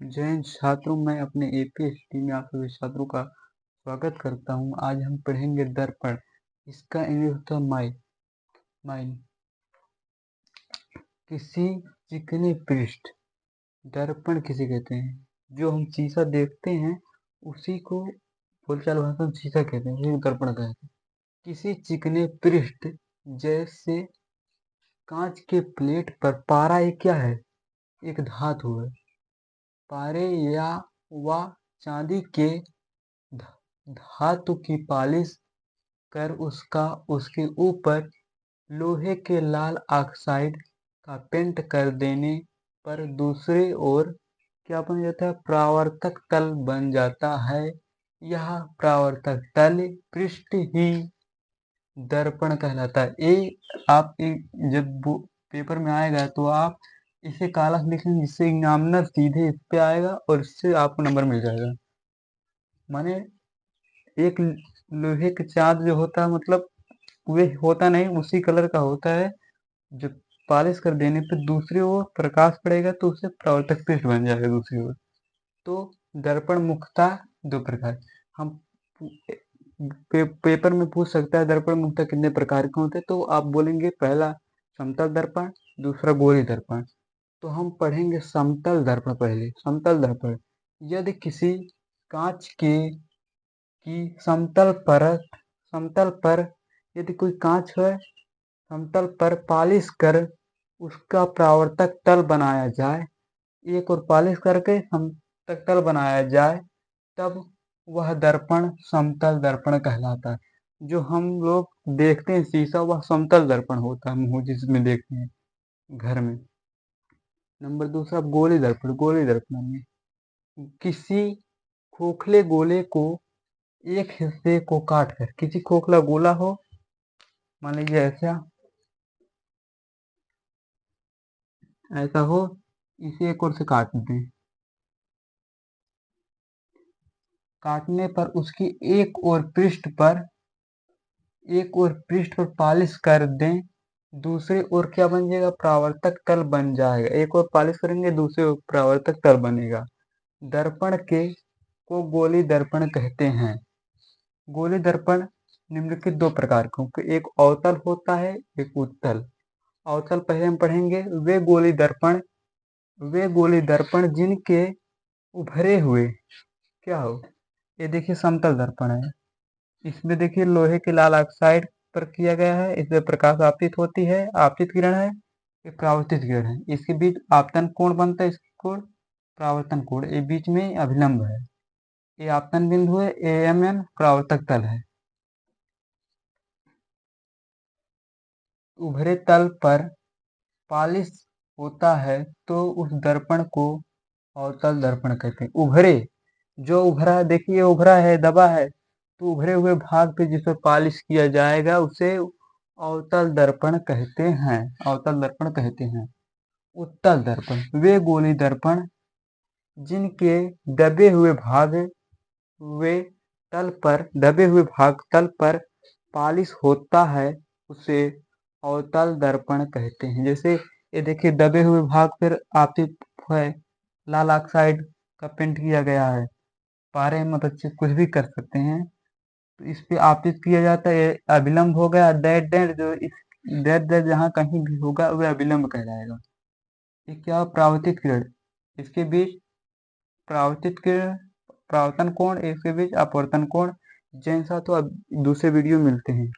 जय हिंद छात्रों, मैं अपने एपीएचडी में आप सभी छात्रों का स्वागत करता हूं। आज हम पढ़ेंगे दर्पण। इसका इंग्लिश होता है माइन। किसी चिकने पृष्ठ, दर्पण किसे कहते हैं? जो हम शीशा देखते हैं उसी को बोलचाल भाषा में शीशा कहते हैं, उसी को दर्पण कहते हैं। किसी चिकने पृष्ठ जैसे कांच के प्लेट पर पारा एक क्या है? एक धातु है। पारे या व चांदी के धातु की पालिश कर उसके ऊपर लोहे के लाल ऑक्साइड का पेंट कर देने पर दूसरी ओर क्या बन जाता है? परावर्तक तल बन जाता है। यह परावर्तक तल पृष्ठ ही दर्पण कहलाता है। जब पेपर में आएगा तो आप इसे काला से लिखेंगे, जिससे एग्जामिनर सीधे इस पे आएगा और इससे आपको नंबर मिल जाएगा। माने एक लोहे का चाँद जो होता है, मतलब वे होता नहीं, उसी कलर का होता है। जो पॉलिश कर देने पे दूसरी ओर प्रकाश पड़ेगा तो उससे परावर्तक पृष्ठ बन जाएगा दूसरी ओर। तो दर्पण मुख्यतः दो प्रकार। हम पेपर में पूछ सकता है दर्पण मुख्यतः कितने प्रकार के होते हैं, तो आप बोलेंगे पहला समतल दर्पण, दूसरा गोलीय दर्पण। तो हम पढ़ेंगे समतल दर्पण पहले। समतल दर्पण, यदि किसी कांच की समतल पर यदि कोई कांच है, समतल पर पॉलिश कर उसका परावर्तक तल बनाया जाए, एक और पॉलिश करके समतल तल बनाया जाए, तब वह दर्पण समतल दर्पण कहलाता है। जो हम लोग देखते हैं शीशा, वह समतल दर्पण होता है, मुंह जिसमें देखते हैं घर में। नंबर दूसरा गोली दर्पण। गोली दर्पण में किसी खोखले गोले को एक हिस्से को काटकर, किसी खोखला गोला हो, मान लीजिए ऐसा हो, इसे एक ओर से काट दें। काटने पर उसकी एक ओर पृष्ठ पर पॉलिश कर दें, दूसरी ओर क्या बन जाएगा? परावर्तक तल बन जाएगा। एक ओर पॉलिश करेंगे, दूसरी ओर परावर्तक तल बनेगा। दर्पण को गोली दर्पण कहते हैं। गोली दर्पण निम्नलिखित दो प्रकार के, एक अवतल होता है, एक उत्तल। अवतल पहले हम पढ़ेंगे। वे गोली दर्पण जिनके उभरे हुए क्या हो, ये देखिए समतल दर्पण है। इसमें देखिए लोहे के लाल ऑक्साइड पर किया गया है, इसमें प्रकाश आपतित होती है, आपतित किरण है, ये परावर्तित किरण है। इसके बीच आपतन कोण बनता है, इसको परावर्तन कोण। ये बीच में अभिलंब है, ये आपतन बिंदु है, AMN परावर्तक तल है। उभरे तल पर पॉलिश होता है तो उस दर्पण को अवतल दर्पण कहते हैं। उभरे, जो उभरा है, देखिए उभरा है, दबा है, तो उभरे हुए भाग पे जिस पर पॉलिश किया जाएगा उसे अवतल दर्पण कहते हैं। अवतल दर्पण कहते हैं। उत्तल दर्पण, वे गोली दर्पण जिनके दबे हुए भाग तल पर पॉलिश होता है, उसे अवतल दर्पण कहते हैं। जैसे ये देखिए दबे हुए भाग पर आपतित है, लाल ऑक्साइड का पेंट किया गया है। पारे में बच्चे कुछ भी कर सकते हैं, तो इस पे आपतित किया जाता है, ये अभिलंब हो गया। डेड जहाँ कहीं भी होगा वह अभिलंब कहलाएगा। ये क्या? परावर्तित किरण, इसके बीच परावर्तित किरण, परावर्तन कोण, इसके बीच अपवर्तन कोण। जैसा तो अब दूसरे वीडियो मिलते हैं।